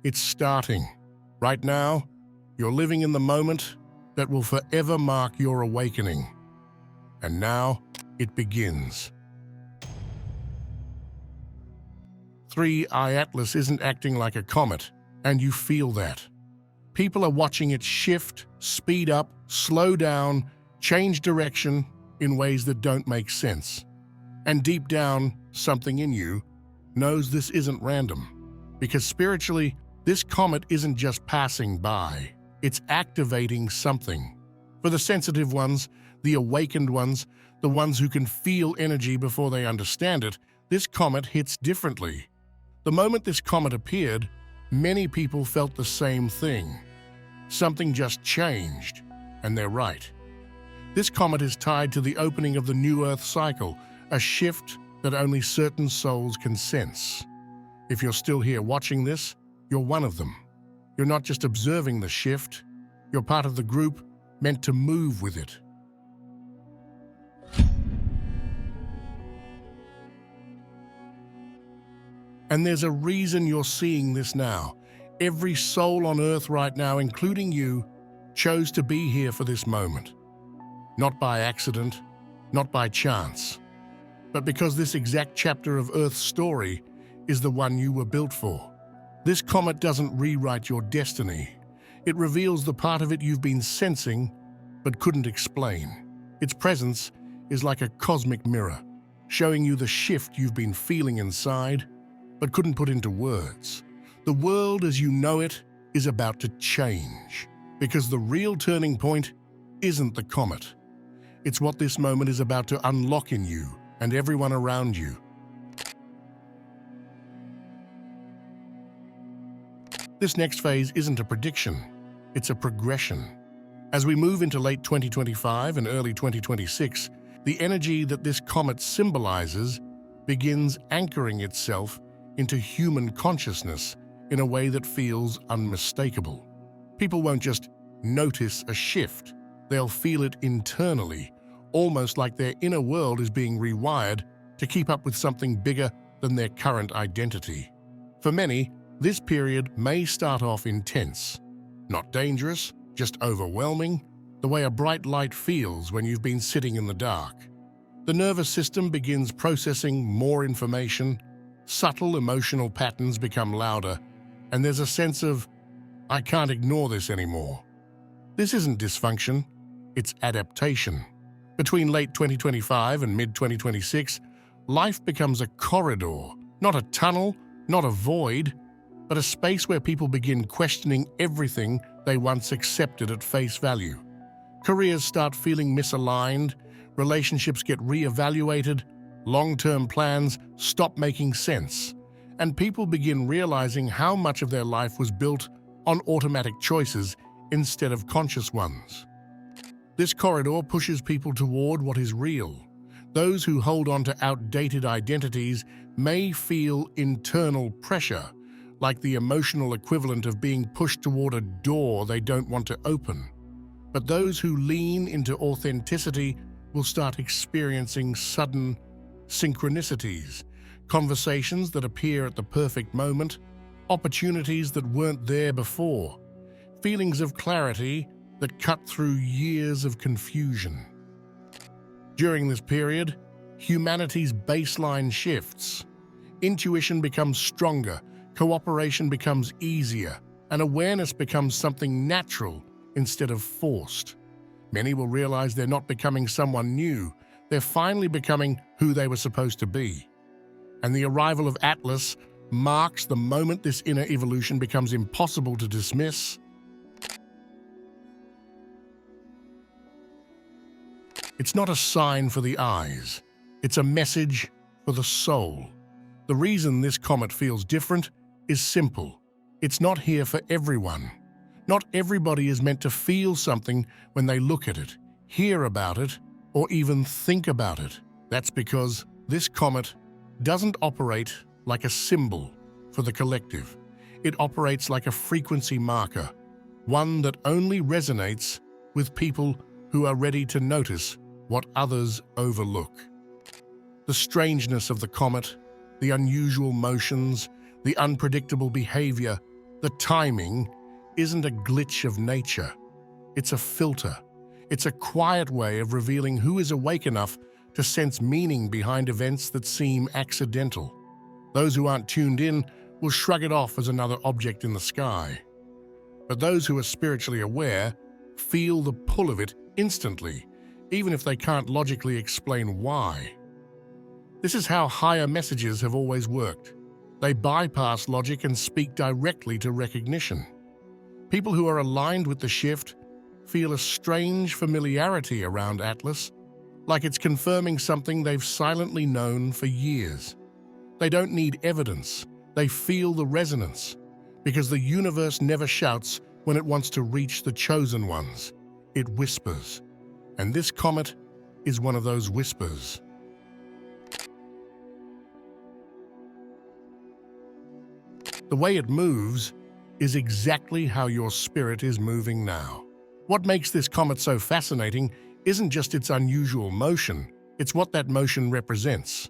It's starting. Right now, you're living in the moment that will forever mark your awakening. And now, it begins. 3I Atlas isn't acting like a comet, and you feel that. People are watching it shift, speed up, slow down, change direction in ways that don't make sense. And deep down, something in you knows this isn't random. Because spiritually, this comet isn't just passing by. It's activating something. For the sensitive ones, the awakened ones, the ones who can feel energy before they understand it, this comet hits differently. The moment this comet appeared, many people felt the same thing. Something just changed, and they're right. This comet is tied to the opening of the new Earth cycle, a shift that only certain souls can sense. If you're still here watching this, you're one of them. You're not just observing the shift, you're part of the group meant to move with it. And there's a reason you're seeing this now. Every soul on Earth right now, including you, chose to be here for this moment. Not by accident, not by chance, but because this exact chapter of Earth's story is the one you were built for. This comet doesn't rewrite your destiny. It reveals the part of it you've been sensing but couldn't explain. Its presence is like a cosmic mirror, showing you the shift you've been feeling inside but couldn't put into words. The world as you know it is about to change, because the real turning point isn't the comet. It's what this moment is about to unlock in you and everyone around you. This next phase isn't a prediction, it's a progression. As we move into late 2025 and early 2026, the energy that this comet symbolizes begins anchoring itself into human consciousness in a way that feels unmistakable. People won't just notice a shift, they'll feel it internally, almost like their inner world is being rewired to keep up with something bigger than their current identity. For many, this period may start off intense. Not dangerous, just overwhelming, the way a bright light feels when you've been sitting in the dark. The nervous system begins processing more information, subtle emotional patterns become louder, and there's a sense of, I can't ignore this anymore. This isn't dysfunction, it's adaptation. Between late 2025 and mid-2026, life becomes a corridor, not a tunnel, not a void, but a space where people begin questioning everything they once accepted at face value. Careers start feeling misaligned, relationships get re-evaluated, long-term plans stop making sense, and people begin realizing how much of their life was built on automatic choices instead of conscious ones. This corridor pushes people toward what is real. Those who hold on to outdated identities may feel internal pressure, like the emotional equivalent of being pushed toward a door they don't want to open. But those who lean into authenticity will start experiencing sudden synchronicities, conversations that appear at the perfect moment, opportunities that weren't there before, feelings of clarity that cut through years of confusion. During this period, humanity's baseline shifts. Intuition becomes stronger, cooperation becomes easier, and awareness becomes something natural instead of forced. Many will realize they're not becoming someone new, they're finally becoming who they were supposed to be. And the arrival of Atlas marks the moment this inner evolution becomes impossible to dismiss. It's not a sign for the eyes, it's a message for the soul. The reason this comet feels different is simple. It's not here for everyone. Not everybody is meant to feel something when they look at it, hear about it, or even think about it. That's because this comet doesn't operate like a symbol for the collective. It operates like a frequency marker, one that only resonates with people who are ready to notice what others overlook. The strangeness of the comet, the unusual motions, the unpredictable behavior The timing isn't a glitch of nature. It's a filter. It's a quiet way of revealing who is awake enough to sense meaning behind events that seem accidental. Those who aren't tuned in will shrug it off as another object in the sky. But those who are spiritually aware feel the pull of it instantly, even if they can't logically explain why. This is how higher messages have always worked. They bypass logic and speak directly to recognition. People who are aligned with the shift feel a strange familiarity around Atlas, like it's confirming something they've silently known for years. They don't need evidence. They feel the resonance, because the universe never shouts when it wants to reach the chosen ones. It whispers. And this comet is one of those whispers. The way it moves is exactly how your spirit is moving now. What makes this comet so fascinating isn't just its unusual motion, it's what that motion represents.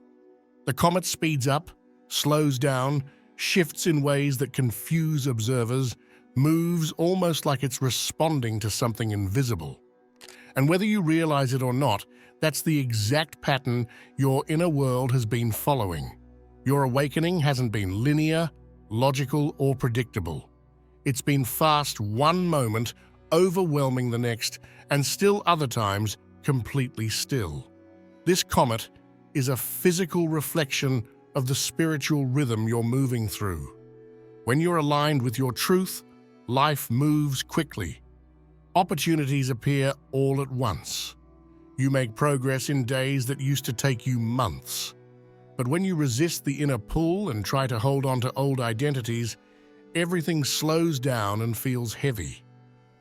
The comet speeds up, slows down, shifts in ways that confuse observers, moves almost like it's responding to something invisible. And whether you realize it or not, that's the exact pattern your inner world has been following. Your awakening hasn't been linear, logical, or predictable. It's been fast one moment, overwhelming the next, and still other times completely still. This comet is a physical reflection of the spiritual rhythm you're moving through. When you're aligned with your truth, life moves quickly. Opportunities appear all at once. You make progress in days that used to take you months. But when you resist the inner pull and try to hold on to old identities, everything slows down and feels heavy.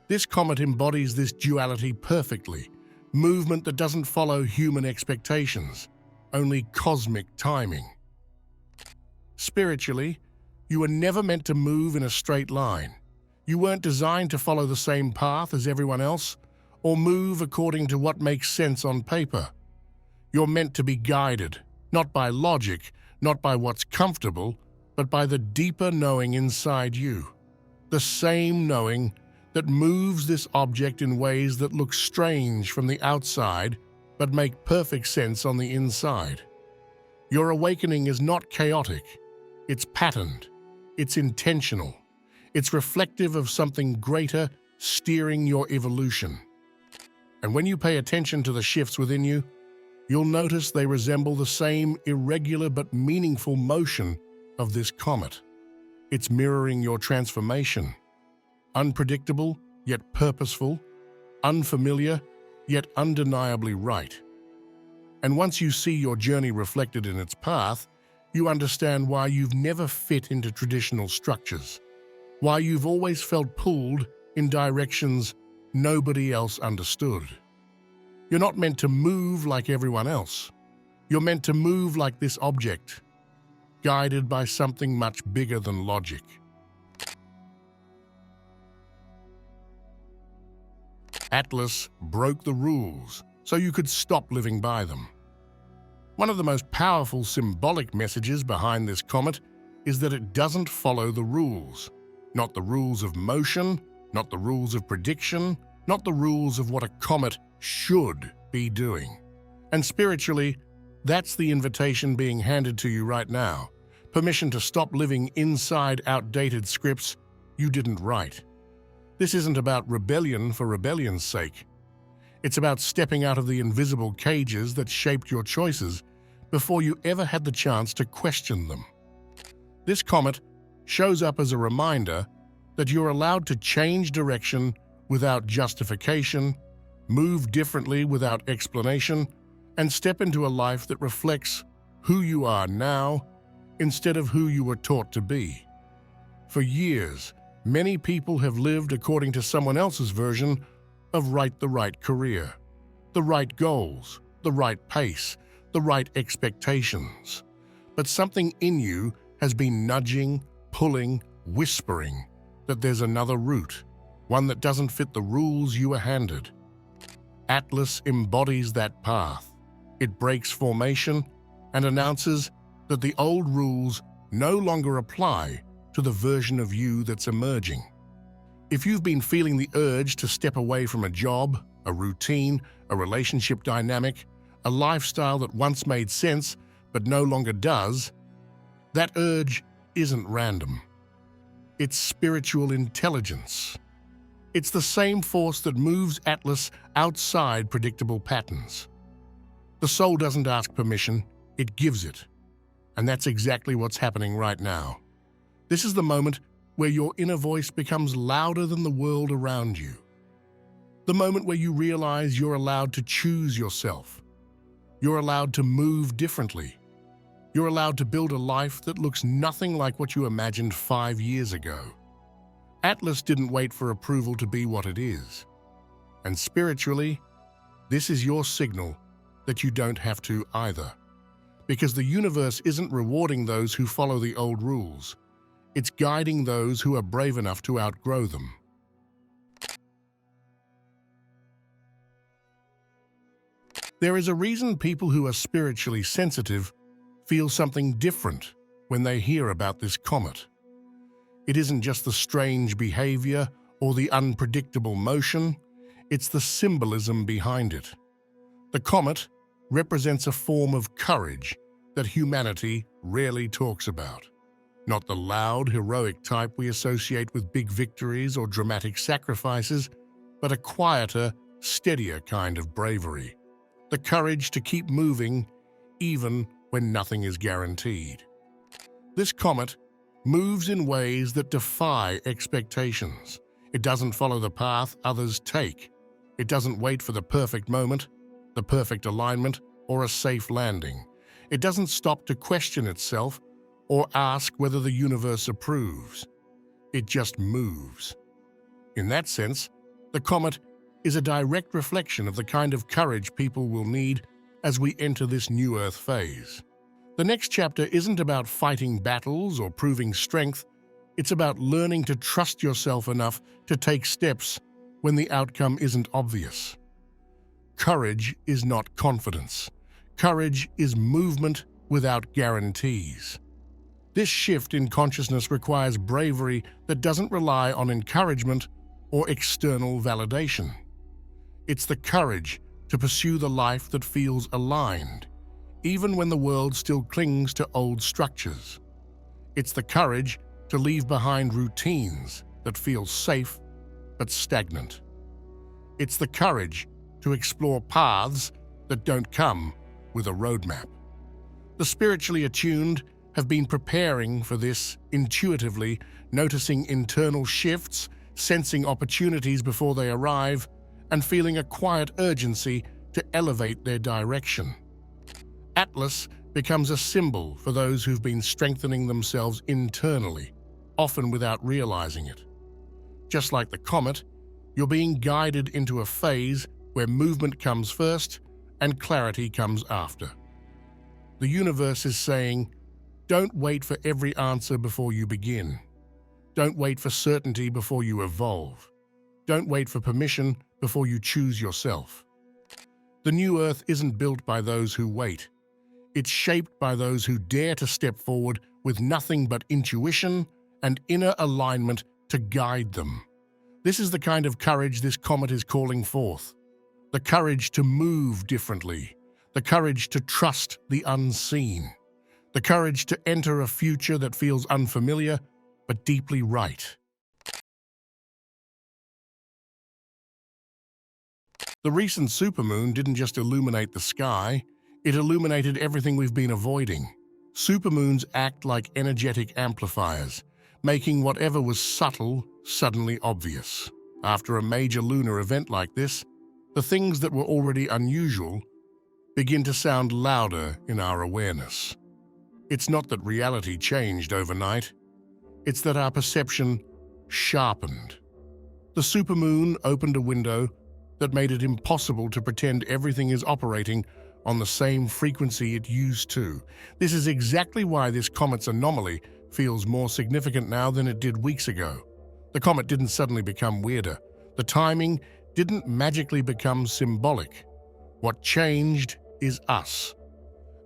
This comet embodies this duality perfectly, movement that doesn't follow human expectations, only cosmic timing. Spiritually, you were never meant to move in a straight line. You weren't designed to follow the same path as everyone else or move according to what makes sense on paper. You're meant to be guided, not by logic, not by what's comfortable, but by the deeper knowing inside you. The same knowing that moves this object in ways that look strange from the outside but make perfect sense on the inside. Your awakening is not chaotic. It's patterned. It's intentional. It's reflective of something greater steering your evolution. And when you pay attention to the shifts within you, you'll notice they resemble the same irregular but meaningful motion of this comet. It's mirroring your transformation. Unpredictable, yet purposeful. Unfamiliar, yet undeniably right. And once you see your journey reflected in its path, you understand why you've never fit into traditional structures, why you've always felt pulled in directions nobody else understood. You're not meant to move like everyone else. You're meant to move like this object, guided by something much bigger than logic. Atlas broke the rules so you could stop living by them. One of the most powerful symbolic messages behind this comet is that it doesn't follow the rules. Not the rules of motion, not the rules of prediction, not the rules of what a comet should be doing. And spiritually, that's the invitation being handed to you right now. Permission to stop living inside outdated scripts you didn't write. This isn't about rebellion for rebellion's sake. It's about stepping out of the invisible cages that shaped your choices before you ever had the chance to question them. This comet shows up as a reminder that you're allowed to change direction without justification, move differently without explanation, and step into a life that reflects who you are now instead of who you were taught to be. For years, many people have lived according to someone else's version of the right career, the right goals, the right pace, the right expectations. But something in you has been nudging, pulling, whispering that there's another route, one that doesn't fit the rules you were handed. Atlas embodies that path. It breaks formation and announces that the old rules no longer apply to the version of you that's emerging. If you've been feeling the urge to step away from a job, a routine, a relationship dynamic, a lifestyle that once made sense but no longer does, that urge isn't random. It's spiritual intelligence. It's the same force that moves Atlas outside predictable patterns. The soul doesn't ask permission, it gives it. And that's exactly what's happening right now. This is the moment where your inner voice becomes louder than the world around you. The moment where you realize you're allowed to choose yourself. You're allowed to move differently. You're allowed to build a life that looks nothing like what you imagined 5 years ago. Atlas didn't wait for approval to be what it is. And spiritually, this is your signal that you don't have to either. Because the universe isn't rewarding those who follow the old rules. It's guiding those who are brave enough to outgrow them. There is a reason people who are spiritually sensitive feel something different when they hear about this comet. It isn't just the strange behavior or the unpredictable motion, it's the symbolism behind it. The comet represents a form of courage that humanity rarely talks about. Not the loud, heroic type we associate with big victories or dramatic sacrifices, but a quieter, steadier kind of bravery. The courage to keep moving even when nothing is guaranteed. This comet moves in ways that defy expectations. It doesn't follow the path others take. It doesn't wait for the perfect moment, the perfect alignment, or a safe landing. It doesn't stop to question itself or ask whether the universe approves. It just moves. In that sense, the comet is a direct reflection of the kind of courage people will need as we enter this new Earth phase. The next chapter isn't about fighting battles or proving strength. It's about learning to trust yourself enough to take steps when the outcome isn't obvious. Courage is not confidence. Courage is movement without guarantees. This shift in consciousness requires bravery that doesn't rely on encouragement or external validation. It's the courage to pursue the life that feels aligned, even when the world still clings to old structures. It's the courage to leave behind routines that feel safe but stagnant. It's the courage to explore paths that don't come with a roadmap. The spiritually attuned have been preparing for this intuitively, noticing internal shifts, sensing opportunities before they arrive, and feeling a quiet urgency to elevate their direction. Atlas becomes a symbol for those who've been strengthening themselves internally, often without realizing it. Just like the comet, you're being guided into a phase where movement comes first and clarity comes after. The universe is saying, don't wait for every answer before you begin. Don't wait for certainty before you evolve. Don't wait for permission before you choose yourself. The new Earth isn't built by those who wait. It's shaped by those who dare to step forward with nothing but intuition and inner alignment to guide them. This is the kind of courage this comet is calling forth. The courage to move differently. The courage to trust the unseen. The courage to enter a future that feels unfamiliar but deeply right. The recent supermoon didn't just illuminate the sky, it illuminated everything we've been avoiding. Supermoons act like energetic amplifiers, making whatever was subtle suddenly obvious. After a major lunar event like this, the things that were already unusual begin to sound louder in our awareness. It's not that reality changed overnight, it's that our perception sharpened. The supermoon opened a window that made it impossible to pretend everything is operating on the same frequency it used to. This is exactly why this comet's anomaly feels more significant now than it did weeks ago. The comet didn't suddenly become weirder. The timing didn't magically become symbolic. What changed is us.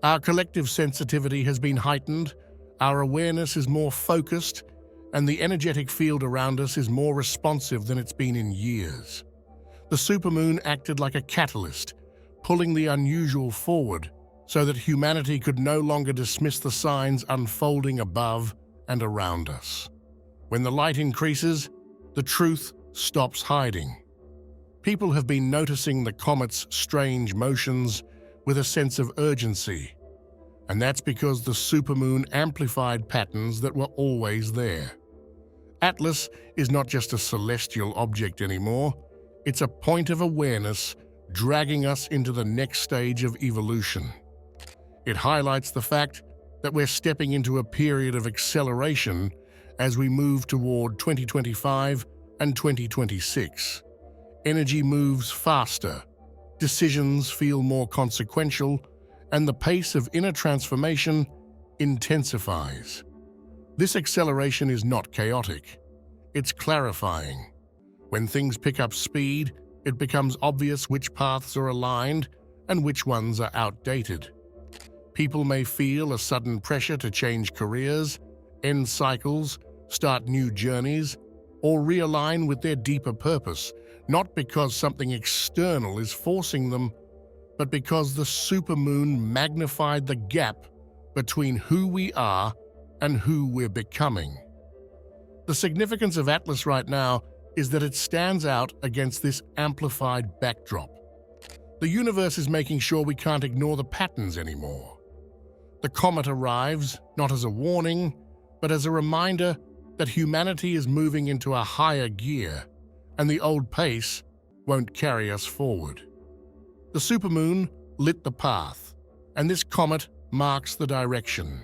Our collective sensitivity has been heightened, our awareness is more focused, and the energetic field around us is more responsive than it's been in years. The supermoon acted like a catalyst, pulling the unusual forward so that humanity could no longer dismiss the signs unfolding above and around us. When the light increases, the truth stops hiding. People have been noticing the comet's strange motions with a sense of urgency, and that's because the supermoon amplified patterns that were always there. Atlas is not just a celestial object anymore, it's a point of awareness dragging us into the next stage of evolution. It highlights the fact that we're stepping into a period of acceleration as we move toward 2025 and 2026. Energy moves faster, decisions feel more consequential, and the pace of inner transformation intensifies. This acceleration is not chaotic, it's clarifying. When things pick up speed, it becomes obvious which paths are aligned and which ones are outdated. People may feel a sudden pressure to change careers, end cycles, start new journeys, or realign with their deeper purpose, not because something external is forcing them, but because the supermoon magnified the gap between who we are and who we're becoming. The significance of Atlas right now is that it stands out against this amplified backdrop. The universe is making sure we can't ignore the patterns anymore. The comet arrives not as a warning, but as a reminder that humanity is moving into a higher gear, and the old pace won't carry us forward. The supermoon lit the path, and this comet marks the direction.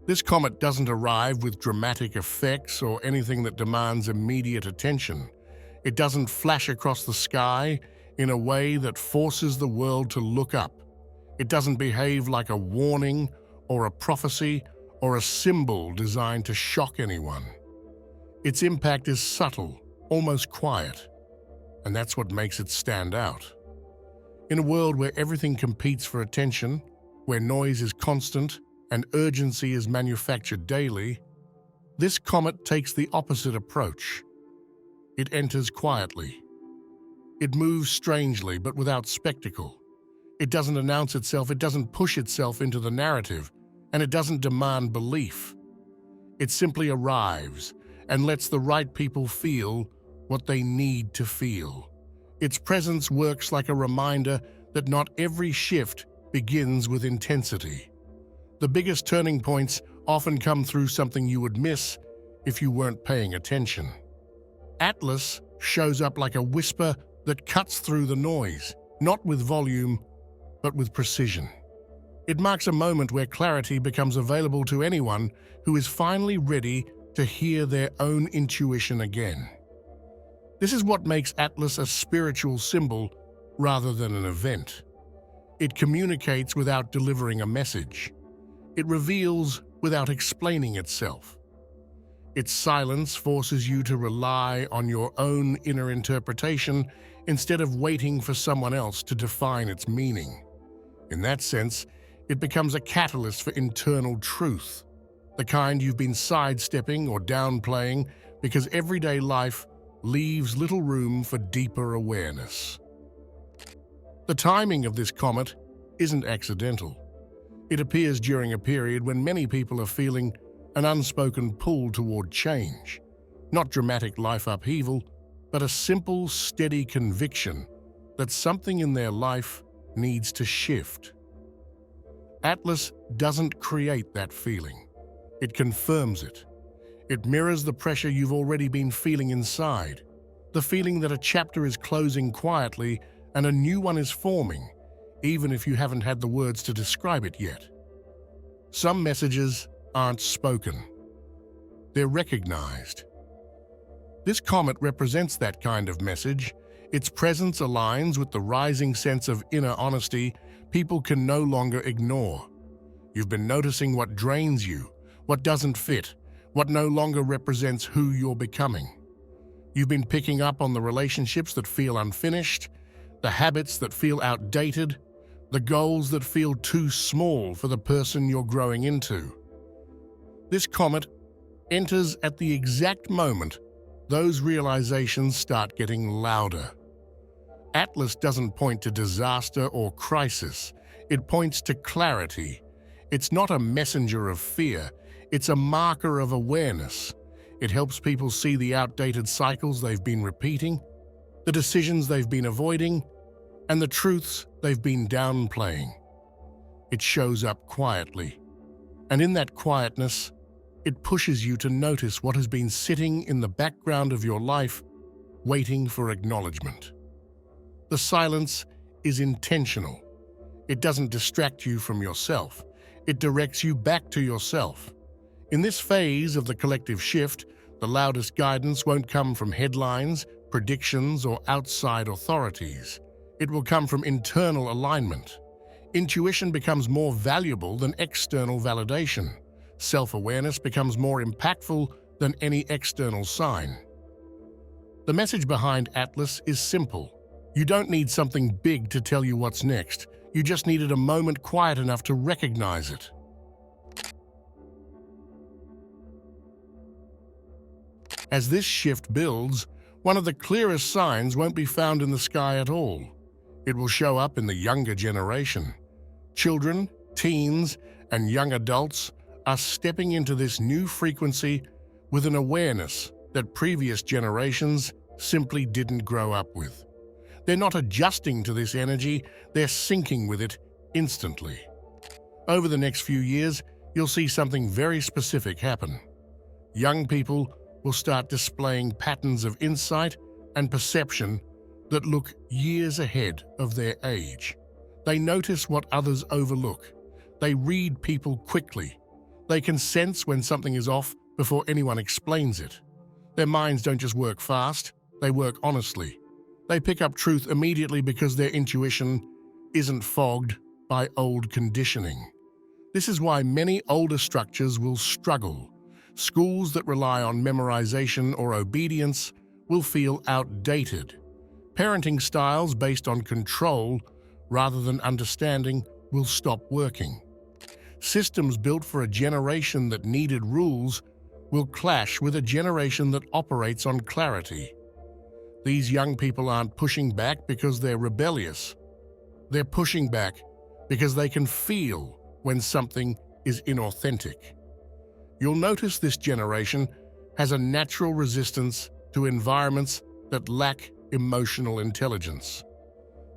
This comet doesn't arrive with dramatic effects or anything that demands immediate attention. It doesn't flash across the sky in a way that forces the world to look up. It doesn't behave like a warning or a prophecy or a symbol designed to shock anyone. Its impact is subtle, almost quiet, and that's what makes it stand out. In a world where everything competes for attention, where noise is constant and urgency is manufactured daily, this comet takes the opposite approach. It enters quietly. It moves strangely, but without spectacle. It doesn't announce itself, it doesn't push itself into the narrative, and it doesn't demand belief. It simply arrives and lets the right people feel what they need to feel. Its presence works like a reminder that not every shift begins with intensity. The biggest turning points often come through something you would miss if you weren't paying attention. Atlas shows up like a whisper that cuts through the noise, not with volume, but with precision. It marks a moment where clarity becomes available to anyone who is finally ready to hear their own intuition again. This is what makes Atlas a spiritual symbol rather than an event. It communicates without delivering a message. It reveals without explaining itself. Its silence forces you to rely on your own inner interpretation instead of waiting for someone else to define its meaning. In that sense, it becomes a catalyst for internal truth, the kind you've been sidestepping or downplaying because everyday life leaves little room for deeper awareness. The timing of this comet isn't accidental. It appears during a period when many people are feeling an unspoken pull toward change, not dramatic life upheaval, but a simple, steady conviction that something in their life needs to shift. Atlas doesn't create that feeling. It confirms it. It mirrors the pressure you've already been feeling inside, the feeling that a chapter is closing quietly and a new one is forming, even if you haven't had the words to describe it yet. Some messages aren't spoken. They're recognized. This comet represents that kind of message. Its presence aligns with the rising sense of inner honesty people can no longer ignore. You've been noticing what drains you, what doesn't fit, what no longer represents who you're becoming. You've been picking up on the relationships that feel unfinished, the habits that feel outdated, the goals that feel too small for the person you're growing into. This comet enters at the exact moment those realizations start getting louder. Atlas doesn't point to disaster or crisis. It points to clarity. It's not a messenger of fear. It's a marker of awareness. It helps people see the outdated cycles they've been repeating, the decisions they've been avoiding, and the truths they've been downplaying. It shows up quietly. And in that quietness, it pushes you to notice what has been sitting in the background of your life, waiting for acknowledgement. The silence is intentional. It doesn't distract you from yourself. It directs you back to yourself. In this phase of the collective shift, the loudest guidance won't come from headlines, predictions, or outside authorities. It will come from internal alignment. Intuition becomes more valuable than external validation. Self-awareness becomes more impactful than any external sign. The message behind Atlas is simple. You don't need something big to tell you what's next. You just needed a moment quiet enough to recognize it. As this shift builds, one of the clearest signs won't be found in the sky at all. It will show up in the younger generation. Children, teens, and young adults are stepping into this new frequency with an awareness that previous generations simply didn't grow up with. They're not adjusting to this energy, they're syncing with it instantly. Over the next few years, you'll see something very specific happen. Young people will start displaying patterns of insight and perception that look years ahead of their age. They notice what others overlook. They read people quickly. They can sense when something is off before anyone explains it. Their minds don't just work fast, they work honestly. They pick up truth immediately because their intuition isn't fogged by old conditioning. This is why many older structures will struggle. Schools that rely on memorization or obedience will feel outdated. Parenting styles based on control rather than understanding will stop working. Systems built for a generation that needed rules will clash with a generation that operates on clarity. These young people aren't pushing back because they're rebellious. They're pushing back because they can feel when something is inauthentic. You'll notice this generation has a natural resistance to environments that lack emotional intelligence.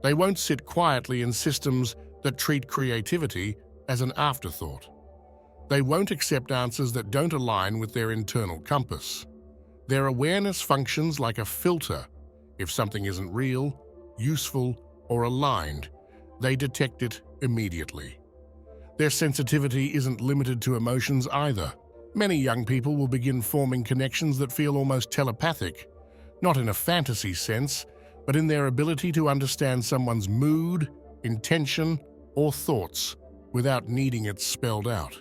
They won't sit quietly in systems that treat creativity as an afterthought. They won't accept answers that don't align with their internal compass. Their awareness functions like a filter. If something isn't real, useful, or aligned, they detect it immediately. Their sensitivity isn't limited to emotions either. Many young people will begin forming connections that feel almost telepathic, not in a fantasy sense, but in their ability to understand someone's mood, intention, or thoughts without needing it spelled out.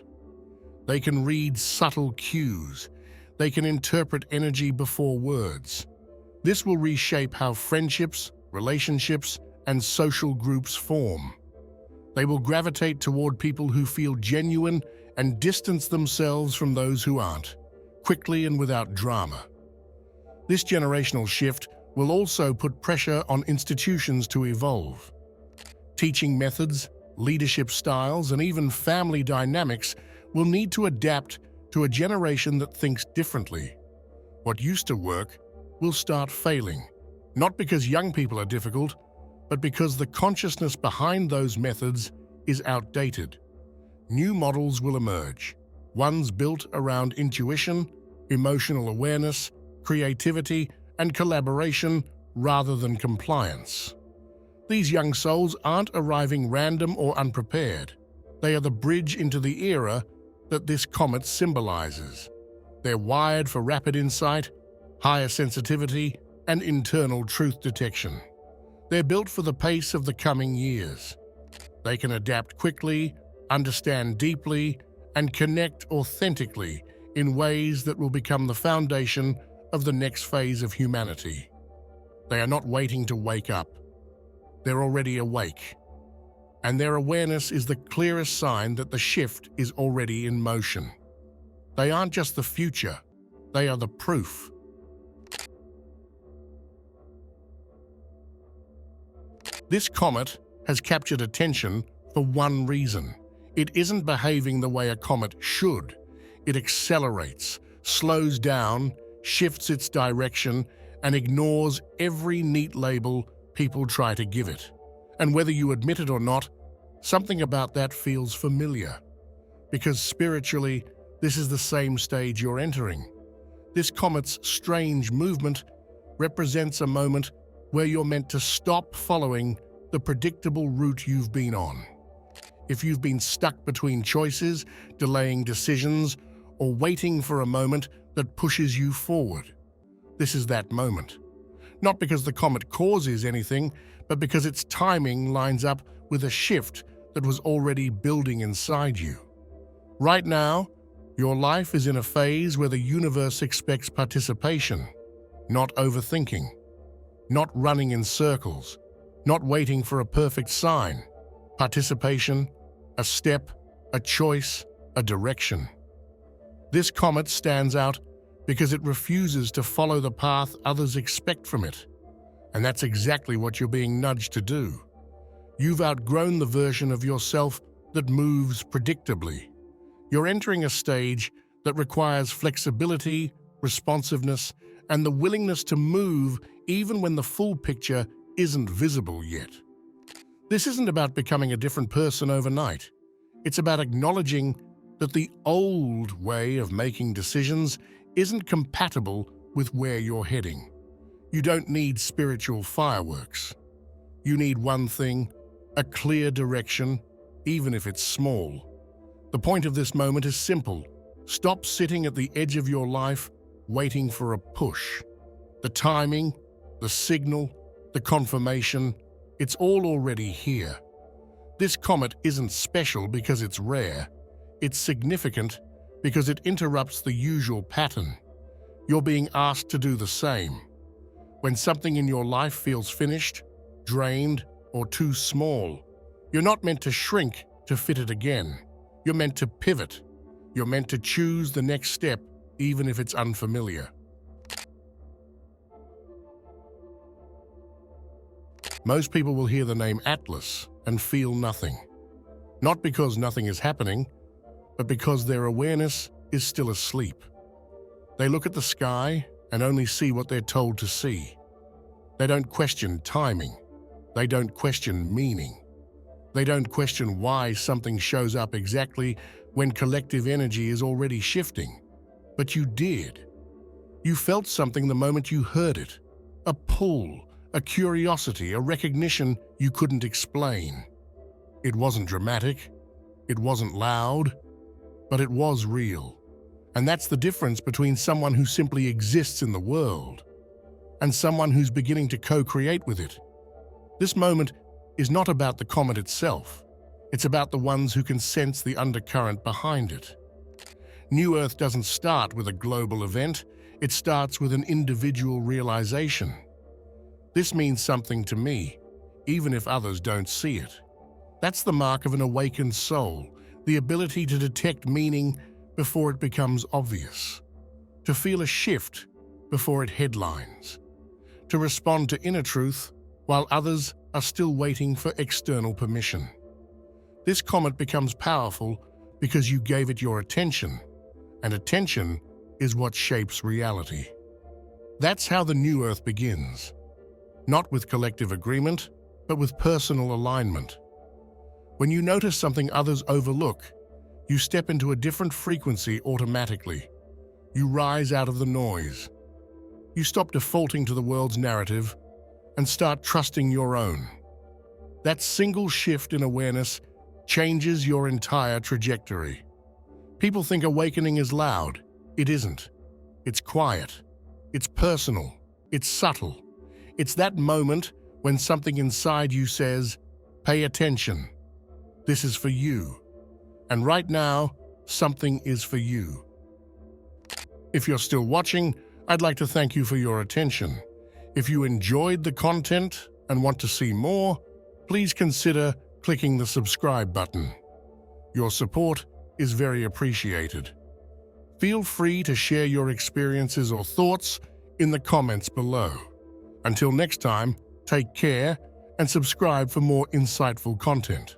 They can read subtle cues. They can interpret energy before words. This will reshape how friendships, relationships, and social groups form. They will gravitate toward people who feel genuine and distance themselves from those who aren't, quickly and without drama. This generational shift will also put pressure on institutions to evolve. Teaching methods, leadership styles, and even family dynamics will need to adapt to a generation that thinks differently. What used to work will start failing, not because young people are difficult, but because the consciousness behind those methods is outdated. New models will emerge, ones built around intuition, emotional awareness, creativity, and collaboration rather than compliance. These young souls aren't arriving random or unprepared. They are the bridge into the era that this comet symbolizes. They're wired for rapid insight, higher sensitivity, and internal truth detection. They're built for the pace of the coming years. They can adapt quickly, understand deeply, and connect authentically in ways that will become the foundation of the next phase of humanity. They are not waiting to wake up. They're already awake. and their awareness is the clearest sign that the shift is already in motion. They aren't just the future, they are the proof. This comet has captured attention for one reason. It isn't behaving the way a comet should. It accelerates, slows down, shifts its direction, and ignores every neat label people try to give it. And whether you admit it or not, something about that feels familiar. Because spiritually, this is the same stage you're entering. This comet's strange movement represents a moment where you're meant to stop following the predictable route you've been on. If you've been stuck between choices, delaying decisions, or waiting for a moment that pushes you forward, this is that moment. Not because the comet causes anything, but because its timing lines up with a shift that was already building inside you. Right now, your life is in a phase where the universe expects participation, not overthinking, not running in circles, not waiting for a perfect sign. Participation, a step, a choice, a direction. This comet stands out because it refuses to follow the path others expect from it. And that's exactly what you're being nudged to do. You've outgrown the version of yourself that moves predictably. You're entering a stage that requires flexibility, responsiveness, and the willingness to move even when the full picture isn't visible yet. This isn't about becoming a different person overnight. It's about acknowledging that the old way of making decisions isn't compatible with where you're heading. You don't need spiritual fireworks. You need one thing, a clear direction, even if it's small. The point of this moment is simple. Stop sitting at the edge of your life, waiting for a push. The timing, the signal, the confirmation, it's all already here. This comet isn't special because it's rare. It's significant because it interrupts the usual pattern. You're being asked to do the same. When something in your life feels finished, drained, or too small, you're not meant to shrink to fit it again. You're meant to pivot. You're meant to choose the next step, even if it's unfamiliar. Most people will hear the name Atlas and feel nothing. Not because nothing is happening, but because their awareness is still asleep. They look at the sky and only see what they're told to see. They don't question timing. They don't question meaning. They don't question why something shows up exactly when collective energy is already shifting. But you did. You felt something the moment you heard it. A pull, a curiosity, a recognition you couldn't explain. It wasn't dramatic. It wasn't loud. But it was real. And that's the difference between someone who simply exists in the world and someone who's beginning to co-create with it. This moment is not about the comet itself. It's about the ones who can sense the undercurrent behind it. New Earth doesn't start with a global event. It starts with an individual realization. This means something to me, even if others don't see it. That's the mark of an awakened soul, the ability to detect meaning before it becomes obvious, to feel a shift before it headlines, to respond to inner truth while others are still waiting for external permission. This comet becomes powerful because you gave it your attention, and attention is what shapes reality. That's how the new Earth begins, not with collective agreement, but with personal alignment. When you notice something others overlook, you step into a different frequency automatically. You rise out of the noise. You stop defaulting to the world's narrative and start trusting your own. That single shift in awareness changes your entire trajectory. People think awakening is loud. It isn't. It's quiet. It's personal. It's subtle. It's that moment when something inside you says, "Pay attention. This is for you." And right now, something is for you. If you're still watching, I'd like to thank you for your attention. If you enjoyed the content and want to see more, please consider clicking the subscribe button. Your support is very appreciated. Feel free to share your experiences or thoughts in the comments below. Until next time, take care and subscribe for more insightful content.